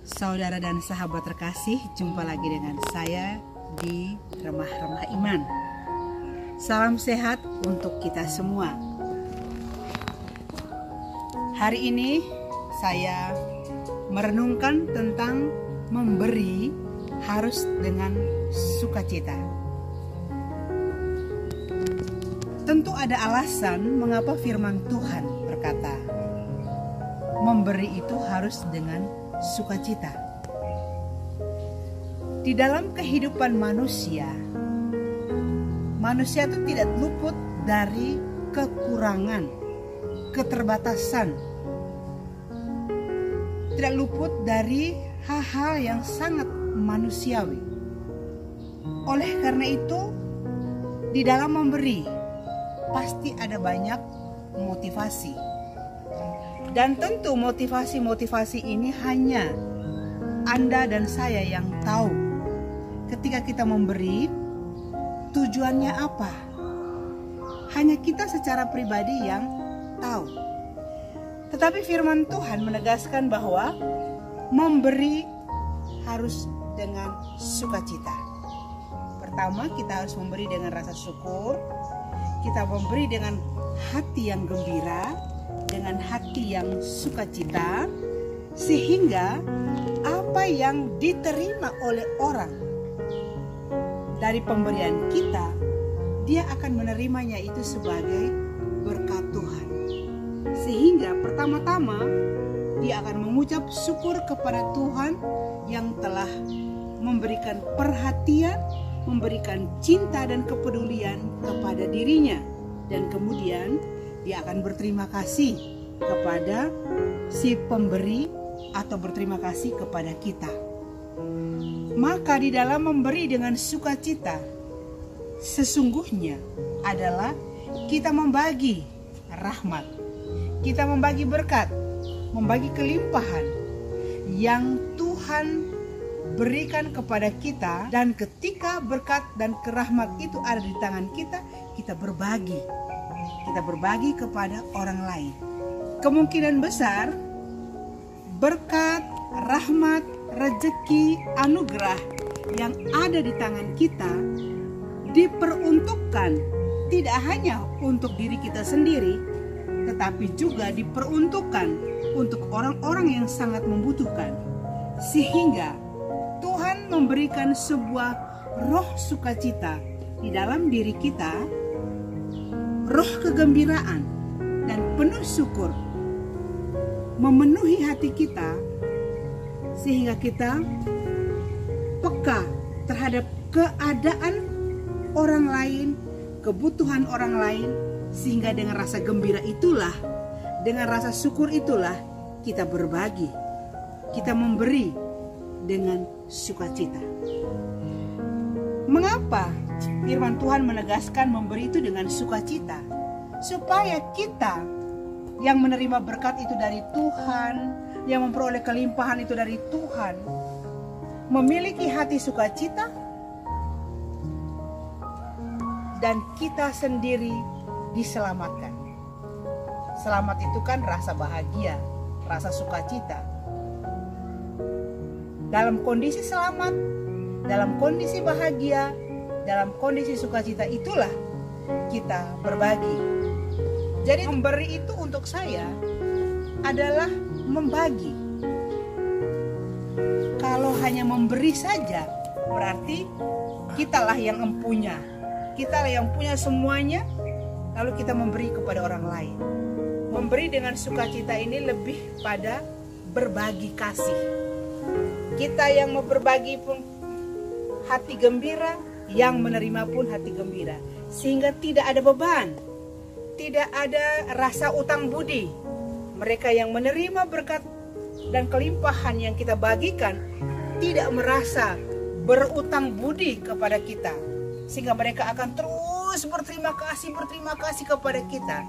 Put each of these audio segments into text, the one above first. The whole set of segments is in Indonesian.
Saudara dan sahabat terkasih, jumpa lagi dengan saya di Remah-Remah Iman. Salam sehat untuk kita semua. Hari ini saya merenungkan tentang memberi harus dengan sukacita. Tentu ada alasan mengapa firman Tuhan berkata, memberi itu harus dengan sukacita. Di dalam kehidupan manusia itu tidak luput dari kekurangan, keterbatasan, tidak luput dari hal-hal yang sangat manusiawi. Oleh karena itu, di dalam memberi pasti ada banyak motivasi. Dan tentu motivasi-motivasi ini hanya Anda dan saya yang tahu. Ketika kita memberi, tujuannya apa? Hanya kita secara pribadi yang tahu. Tetapi firman Tuhan menegaskan bahwa memberi harus dengan sukacita. Pertama, kita harus memberi dengan rasa syukur. Kita memberi dengan hati yang gembira, dengan hati yang sukacita, sehingga apa yang diterima oleh orang dari pemberian kita, dia akan menerimanya itu sebagai berkat Tuhan. Sehingga pertama-tama dia akan mengucap syukur kepada Tuhan yang telah memberikan perhatian, memberikan cinta dan kepedulian kepada dirinya. Dan kemudian dia akan berterima kasih kepada si pemberi atau berterima kasih kepada kita. Maka di dalam memberi dengan sukacita, sesungguhnya adalah kita membagi rahmat, kita membagi berkat, membagi kelimpahan yang Tuhan berikan kepada kita. Dan ketika berkat dan kerahmat itu ada di tangan kita, kita berbagi. Kita berbagi kepada orang lain. Kemungkinan besar berkat, rahmat, rezeki, anugerah yang ada di tangan kita diperuntukkan tidak hanya untuk diri kita sendiri, tetapi juga diperuntukkan untuk orang-orang yang sangat membutuhkan. Sehingga Tuhan memberikan sebuah roh sukacita di dalam diri kita, roh kegembiraan dan penuh syukur memenuhi hati kita, sehingga kita peka terhadap keadaan orang lain, kebutuhan orang lain, sehingga dengan rasa gembira itulah, dengan rasa syukur itulah kita berbagi, kita memberi dengan sukacita. Mengapa firman Tuhan menegaskan memberi itu dengan sukacita? Supaya kita yang menerima berkat itu dari Tuhan, yang memperoleh kelimpahan itu dari Tuhan, memiliki hati sukacita, dan kita sendiri diselamatkan. Selamat itu kan rasa bahagia, rasa sukacita. Dalam kondisi selamat, dalam kondisi bahagia, dalam kondisi sukacita itulah kita berbagi. Jadi memberi itu untuk saya adalah membagi. Kalau hanya memberi saja, berarti kitalah yang empunya. Kitalah yang punya semuanya, lalu kita memberi kepada orang lain. Memberi dengan sukacita ini lebih pada berbagi kasih. Kita yang mau berbagi pun hati gembira, yang menerima pun hati gembira. Sehingga tidak ada beban, tidak ada rasa utang budi. Mereka yang menerima berkat dan kelimpahan yang kita bagikan tidak merasa berutang budi kepada kita, sehingga mereka akan terus berterima kasih kepada kita.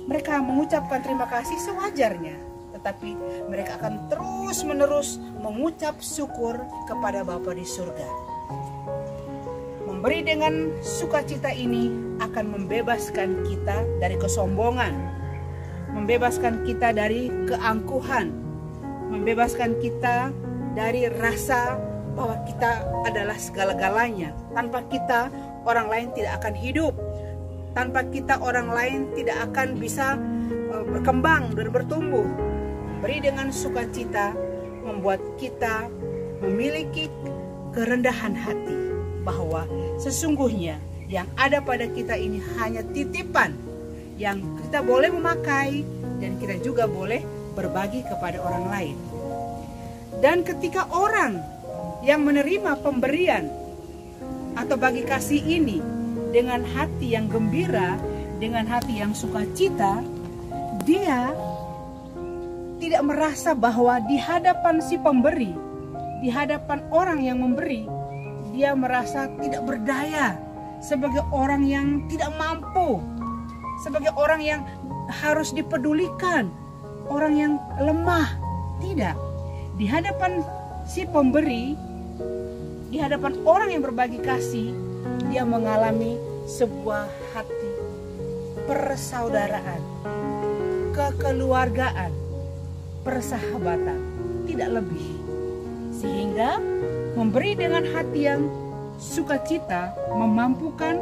Mereka mengucapkan terima kasih sewajarnya, tetapi mereka akan terus menerus mengucap syukur kepada Bapa di surga. Memberi dengan sukacita ini akan membebaskan kita dari kesombongan, membebaskan kita dari keangkuhan, membebaskan kita dari rasa bahwa kita adalah segala-galanya. Tanpa kita, orang lain tidak akan hidup. Tanpa kita, orang lain tidak akan bisa berkembang dan bertumbuh. Beri dengan sukacita membuat kita memiliki kerendahan hati bahwa sesungguhnya yang ada pada kita ini hanya titipan yang kita boleh memakai dan kita juga boleh berbagi kepada orang lain. Dan ketika orang yang menerima pemberian atau bagi kasih ini dengan hati yang gembira, dengan hati yang sukacita, dia tidak merasa bahwa di hadapan si pemberi, di hadapan orang yang memberi, dia merasa tidak berdaya, sebagai orang yang tidak mampu, sebagai orang yang harus dipedulikan, orang yang lemah. Tidak. Di hadapan si pemberi, di hadapan orang yang berbagi kasih, dia mengalami sebuah hati persaudaraan, kekeluargaan, persahabatan, tidak lebih. Sehingga memberi dengan hati yang sukacita memampukan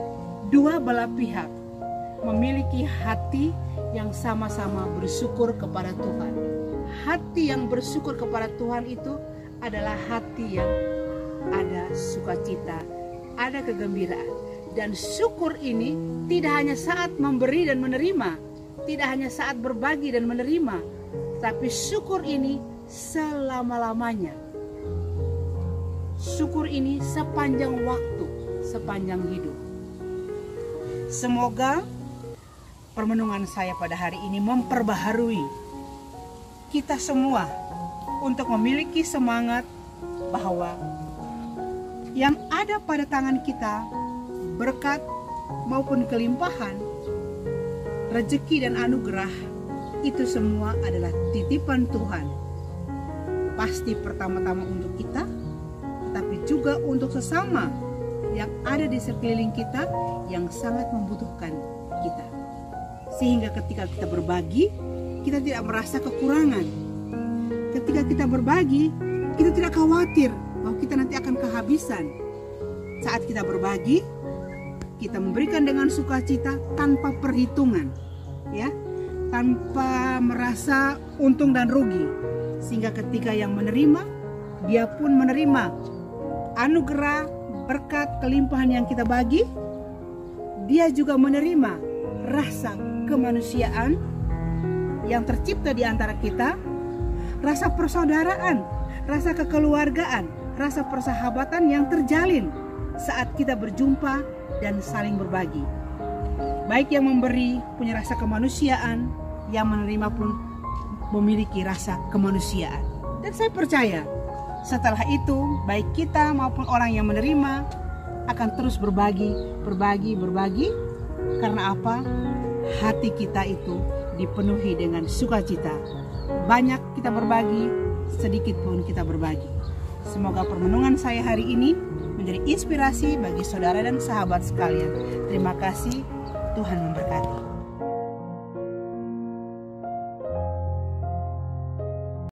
dua belah pihak memiliki hati yang sama-sama bersyukur kepada Tuhan. Hati yang bersyukur kepada Tuhan itu adalah hati yang ada sukacita, ada kegembiraan. Dan syukur ini tidak hanya saat memberi dan menerima, tidak hanya saat berbagi dan menerima, tapi syukur ini selama-lamanya. Syukur ini sepanjang waktu, sepanjang hidup. Semoga permenungan saya pada hari ini memperbaharui kita semua untuk memiliki semangat bahwa yang ada pada tangan kita, berkat maupun kelimpahan, rezeki dan anugerah, itu semua adalah titipan Tuhan. Pasti pertama-tama untuk kita, tapi juga untuk sesama yang ada di sekeliling kita yang sangat membutuhkan kita. Sehingga ketika kita berbagi, kita tidak merasa kekurangan. Ketika kita berbagi, kita tidak khawatir bahwa kita nanti akan kehabisan. Saat kita berbagi, kita memberikan dengan sukacita tanpa perhitungan, ya, tanpa merasa untung dan rugi. Sehingga ketika yang menerima, dia pun menerima anugerah, berkat, kelimpahan yang kita bagi. Dia juga menerima rasa kemanusiaan yang tercipta di antara kita, rasa persaudaraan, rasa kekeluargaan, rasa persahabatan yang terjalin saat kita berjumpa dan saling berbagi. Baik yang memberi punya rasa kemanusiaan, yang menerima pun memiliki rasa kemanusiaan. Dan saya percaya setelah itu baik kita maupun orang yang menerima akan terus berbagi. Karena apa? Hati kita itu dipenuhi dengan sukacita. Banyak kita berbagi, sedikit pun kita berbagi. Semoga permenungan saya hari ini menjadi inspirasi bagi saudara dan sahabat sekalian. Terima kasih, Tuhan memberkati.